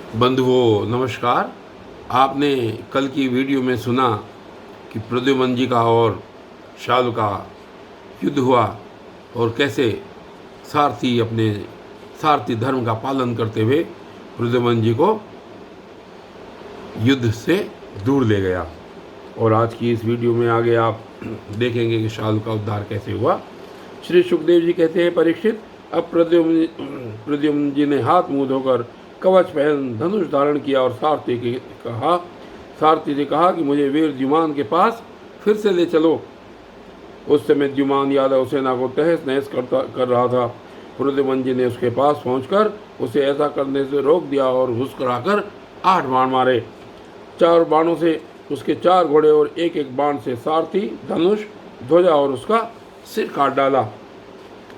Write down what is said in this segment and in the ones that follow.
बंधुओं नमस्कार। आपने कल की वीडियो में सुना कि प्रद्युम्न जी का और शालू का युद्ध हुआ और कैसे सारथी अपने सारथी धर्म का पालन करते हुए प्रद्युम्न जी को युद्ध से दूर ले गया। और आज की इस वीडियो में आगे आप देखेंगे कि शालू का उद्धार कैसे हुआ। श्री सुखदेव जी कहते हैं, परीक्षित, अब प्रद्युम्न जी ने हाथ मुंह धोकर कवच पहन धनुष धारण किया और सारथी से कहा कि मुझे वीर द्युमान के पास फिर से ले चलो। उस समय द्युमान यादव सेना को तहस नहस कर रहा था। प्रद्युम्न जी ने उसके पास पहुंचकर उसे ऐसा करने से रोक दिया और घुसकराकर 8 बाण मारे। 4 बाणों से उसके 4 घोड़े और एक बाण से सारथी, धनुष, ध्वजा और उसका सिर काट डाला।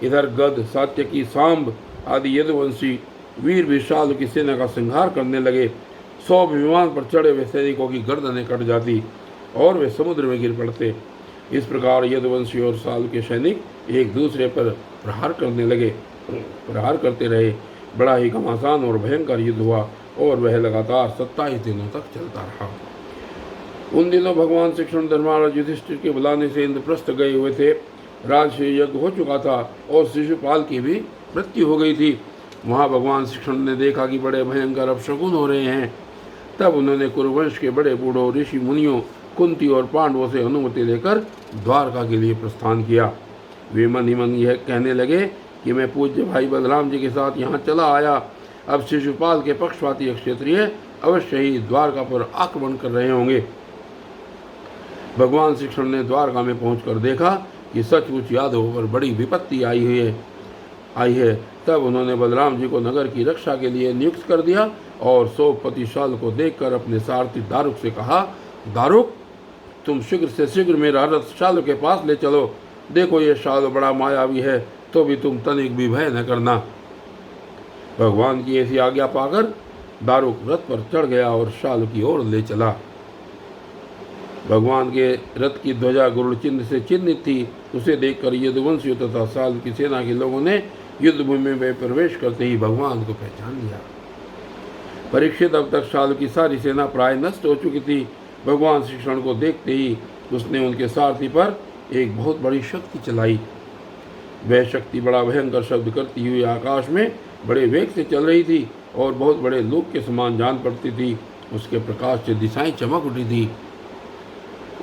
इधर गद, सात्यकी, सांब आदि यदुवंशी वीर भी शालू की सेना का संहार करने लगे। 100 विमान पर चढ़े हुए सैनिकों की गर्दनें कट जाती और वे समुद्र में गिर पड़ते। इस प्रकार यदुवंशी और शालू के सैनिक एक दूसरे पर प्रहार करते रहे। बड़ा ही घमासान और भयंकर युद्ध हुआ और वह लगातार 27 दिनों तक चलता रहा। उन दिनों भगवान श्री कृष्ण धर्मराज युधिष्ठिर के बुलाने से इंद्रप्रस्थ गए हुए थे। राजसूय यज्ञ हो चुका था और शिशुपाल की भी मृत्यु हो गई थी। वहाँ भगवान श्री कृष्ण ने देखा कि बड़े भयंकर अपशकुन हो रहे हैं। तब उन्होंने कुरुवंश के बड़े बूढ़ों, ऋषि मुनियों, कुंती और पांडवों से अनुमति लेकर द्वारका के लिए प्रस्थान किया। वे मन ही मन यह कहने लगे कि मैं पूज्य भाई बलराम जी के साथ यहाँ चला आया। अब शिशुपाल के पक्षपाती क्षत्रिय अवश्य ही द्वारका पर आक्रमण कर रहे होंगे। भगवान श्री कृष्ण ने द्वारका में पहुंचकर देखा कि सचमुच यादवों पर बड़ी विपत्ति आई है। तब उन्होंने बलराम जी को नगर की रक्षा के लिए नियुक्त कर दिया और सोपति शालू को देखकर अपने सारथी दारुक से कहा, दारुक, तुम शीघ्र से शीघ्र मेरा रथ शालू के पास ले चलो। देखो ये शालू बड़ा मायावी है, तो भी तुम तनिक भी भय न करना। भगवान की ऐसी आज्ञा पाकर दारुक रथ पर चढ़ गया और शालू की ओर ले चला। भगवान के रथ की ध्वजा गरुड़ चिन्ह से चिन्हित थी। उसे देखकर यदुवंशियों तथा शालू की सेना के लोगों ने युद्ध भूमि में प्रवेश करते ही भगवान को पहचान लिया। परीक्षित, अब तक शालू की सारी सेना प्राय नष्ट हो चुकी थी। भगवान श्री कृष्ण को देखते ही उसने उनके सारथी पर एक बहुत बड़ी शक्ति चलाई। वह शक्ति बड़ा भयंकर शब्द करती हुई आकाश में बड़े वेग से चल रही थी और बहुत बड़े लोक के समान जान पड़ती थी। उसके प्रकाश से दिशाएं चमक उठी थी।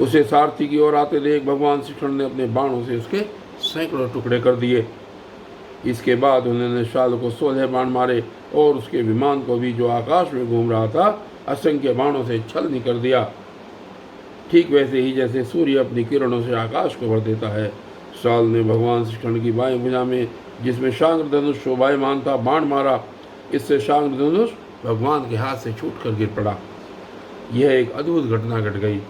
उसे सारथी की ओर आते देख भगवान श्री कृष्ण ने अपने बाणों से उसके सैकड़ों टुकड़े कर दिए। इसके बाद उन्होंने शालू को 16 बाण मारे और उसके विमान को भी, जो आकाश में घूम रहा था, असंख्य बाणों से छलनी कर दिया। ठीक वैसे ही जैसे सूर्य अपनी किरणों से आकाश को भर देता है। शालू ने भगवान श्री कृष्ण की बाएं भुजा में, जिसमें शांग्र धनुष शोभायमान था, बाण मारा। इससे शांग्र धनुष भगवान के हाथ से छूट कर गिर पड़ा। यह एक अद्भुत घटना घट गई।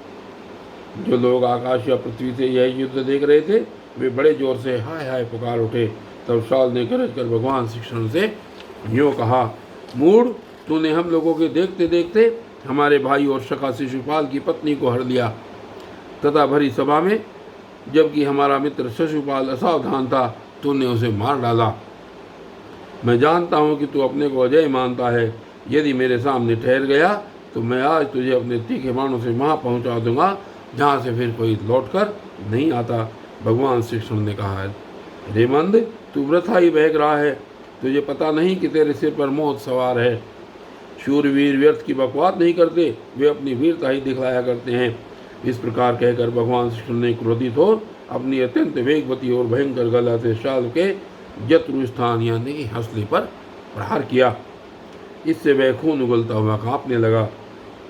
जो लोग आकाश या पृथ्वी से यह युद्ध देख रहे थे, वे बड़े जोर से हाय हाय पुकार उठे। तब शालू ने गरज कर भगवान श्री कृष्ण से यूँ कहा, मूढ़, तूने हम लोगों के देखते देखते हमारे भाई और सखा शिशुपाल की पत्नी को हर लिया तथा भरी सभा में, जबकि हमारा मित्र शिशुपाल असावधान था, तूने उसे मार डाला। मैं जानता हूँ कि तू अपने को अजय मानता है। यदि मेरे सामने ठहर गया तो मैं आज तुझे अपने तीखे बाणों से वहाँ पहुँचा दूंगा जहाँ से फिर कोई लौटकर नहीं आता। भगवान श्री कृष्ण ने कहा, रे मंद, तू वृथा ही बहक रहा है। तुझे पता नहीं कि तेरे सिर पर मौत सवार है। शूरवीर व्यर्थ की बकवास नहीं करते, वे अपनी वीरता ही दिखलाया करते हैं। इस प्रकार कहकर भगवान श्री कृष्ण ने क्रोधित हो अपनी अत्यंत वेगवती और भयंकर गदा से शालू के जत्रु स्थान यानी हंसले पर प्रहार किया। इससे वह खून उगलता हुआ कांपने लगा।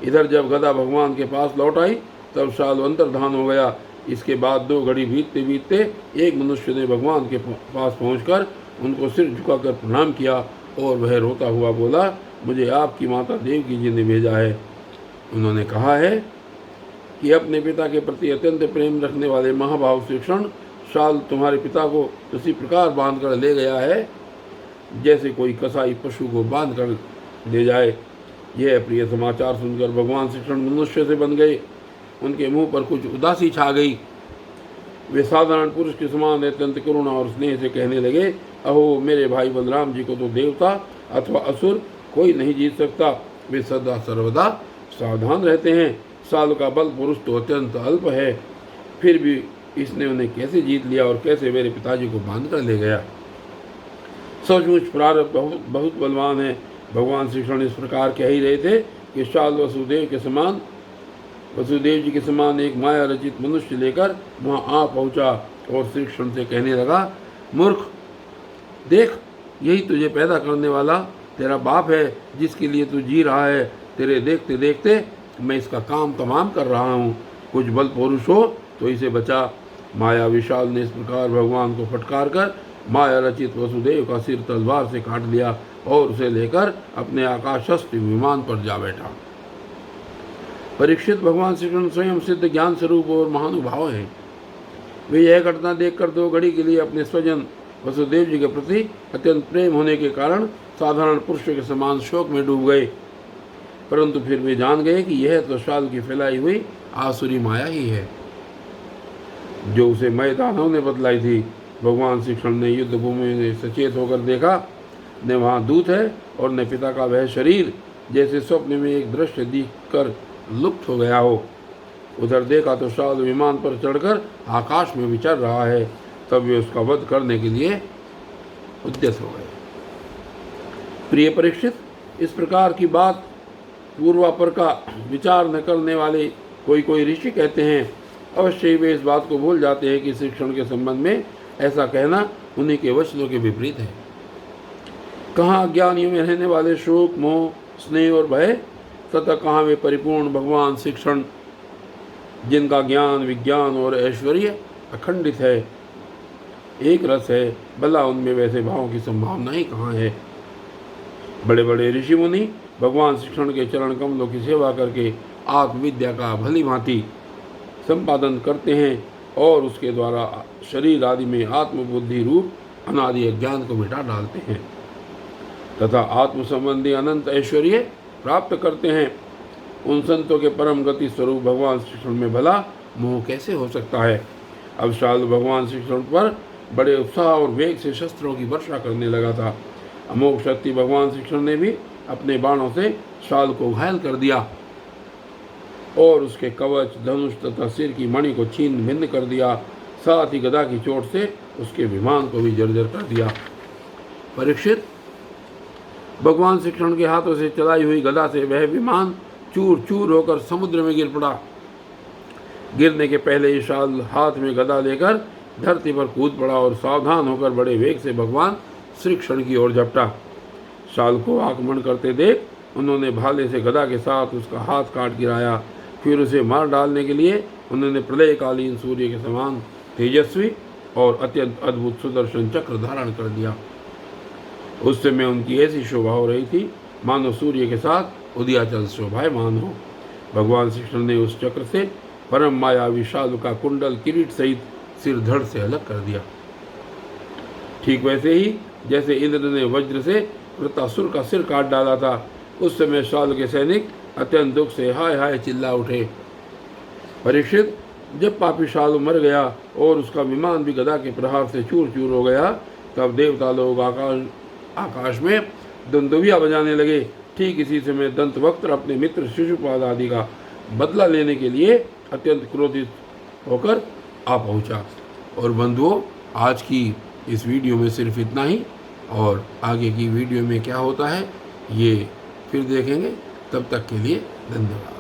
इधर जब गदा भगवान के पास लौट आई तब शालू अंतर्धान हो गया। इसके बाद 2 घड़ी बीतते बीतते एक मनुष्य ने भगवान के पास पहुंचकर उनको सिर झुकाकर प्रणाम किया और वह रोता हुआ बोला, मुझे आपकी माता देवकी जी ने भेजा है। उन्होंने कहा है कि अपने पिता के प्रति अत्यंत प्रेम रखने वाले महाभाव श्री कृष्ण शालू तुम्हारे पिता को उसी प्रकार बांध कर ले गया है जैसे कोई कसाई पशु को बांध कर ले जाए। यह प्रिय समाचार सुनकर भगवान श्री कृष्ण मनुष्य से बन गए। उनके मुंह पर कुछ उदासी छा गई। वे साधारण पुरुष के समान अत्यंत करुणा और स्नेह से कहने लगे, अहो मेरे भाई बलराम जी को तो देवता अथवा असुर कोई नहीं जीत सकता। वे सदा सर्वदा सावधान रहते हैं। साल का बल पुरुष तो अत्यंत अल्प है, फिर भी इसने उन्हें कैसे जीत लिया और कैसे मेरे पिताजी को बांध कर ले गया। सचमुच प्रारब्ध बहुत बलवान है। भगवान श्री कृष्ण इस प्रकार कह ही रहे थे कि शाल वसुदेव जी के समान एक माया रचित मनुष्य लेकर वहाँ आ पहुँचा और श्री कृष्ण से कहने लगा, मूर्ख, देख, यही तुझे पैदा करने वाला तेरा बाप है, जिसके लिए तू जी रहा है। तेरे देखते देखते मैं इसका काम तमाम कर रहा हूँ। कुछ बल पुरुष हो तो इसे बचा। माया विशाल ने इस प्रकार भगवान को फटकार कर माया रचित वसुदेव का सिर तलवार से काट लिया और उसे लेकर अपने आकाशस्थ विमान पर जा बैठा। परीक्षित, भगवान श्री कृष्ण स्वयं सिद्ध ज्ञान स्वरूप और महानुभाव हैं। वे यह घटना देखकर 2 घड़ी के लिए अपने स्वजन वसुदेव जी के प्रति अत्यंत प्रेम होने के कारण साधारण पुरुषों के समान शोक में डूब गए, परंतु फिर वे जान गए कि यह तो शाल की फैलाई हुई आसुरी माया ही है, जो उसे मय दानव ने बतलाई थी। भगवान श्री कृष्ण ने युद्ध भूमि में सचेत होकर देखा, न वहाँ दूत है और न पिता का वह शरीर, जैसे स्वप्न में एक दृश्य दिखकर लुप्त हो गया हो। उधर देखा तो शाल विमान पर चढ़कर आकाश में विचर रहा है। तब वे उसका वध करने के लिए उद्यत हो गए। प्रिय परीक्षित, इस प्रकार की बात पूर्वापर का विचार न करने वाले कोई ऋषि कहते हैं। अवश्य ही वे इस बात को भूल जाते हैं कि श्री कृष्ण के संबंध में ऐसा कहना उन्हीं के वचनों के विपरीत है। कहाँ अज्ञानियों में रहने वाले शोक, मोह, स्नेह और भय, तथा कहाँ वे परिपूर्ण भगवान श्री कृष्ण, जिनका ज्ञान, विज्ञान और ऐश्वर्य अखंडित है, एक रस है। भला उनमें वैसे भावों की संभावना ही कहाँ है। बड़े बड़े ऋषि मुनि भगवान श्री कृष्ण के चरण कमलों की सेवा करके आत्मविद्या का भली भांति संपादन करते हैं और उसके द्वारा शरीर आदि में आत्मबुद्धि रूप अनादि अज्ञान को मिटा डालते हैं तथा आत्म संबंधी अनंत ऐश्वर्य प्राप्त करते हैं। उन संतों के परम गति स्वरूप भगवान श्री कृष्ण में भला मोह कैसे हो सकता है। अब शाल भगवान श्री कृष्ण पर बड़े उत्साह और वेग से शस्त्रों की वर्षा करने लगा था। अमोघ शक्ति भगवान श्री कृष्ण ने भी अपने बाणों से शाल को घायल कर दिया और उसके कवच, धनुष तथा सिर की मणि को छीन भिन्न कर दिया। साथ ही गदा की चोट से उसके विमान को भी जर्जर कर दिया। परीक्षित, भगवान श्री कृष्ण के हाथों से चलाई हुई गदा से वह विमान चूर चूर होकर समुद्र में गिर पड़ा। गिरने के पहले ही शाल हाथ में गदा लेकर धरती पर कूद पड़ा और सावधान होकर बड़े वेग से भगवान श्री कृष्ण की ओर झपटा। शाल को आक्रमण करते देख उन्होंने भाले से गदा के साथ उसका हाथ काट गिराया। फिर उसे मार डालने के लिए उन्होंने प्रलयकालीन सूर्य के समान तेजस्वी और अत्यंत अद्भुत सुदर्शन चक्र धारण कर दिया। उस समय उनकी ऐसी शोभा हो रही थी मानो सूर्य के साथ उदयाचल शोभायमान हो। भगवान श्री कृष्ण ने उस चक्र से परम मायावी शाल का कुंडल किरीट सहित सिर धड़ से अलग कर दिया। ठीक वैसे ही जैसे इंद्र ने वज्र से वृत्तासुर का सिर काट डाला था, उस समय शाल के सैनिक अत्यंत दुख से हाय हाय चिल्ला उठे। परीक्षित, जब पापी शाल मर गया और उसका विमान भी गदा के प्रहार से चूर चूर हो गया, तब देवता लोग आकाश में दंदुभिया बजाने लगे। ठीक इसी समय दंतवक्त्र अपने मित्र शिशुपाल आदि का बदला लेने के लिए अत्यंत क्रोधित होकर आ पहुंचा। और बंधुओं, आज की इस वीडियो में सिर्फ इतना ही, और आगे की वीडियो में क्या होता है ये फिर देखेंगे। तब तक के लिए धन्यवाद।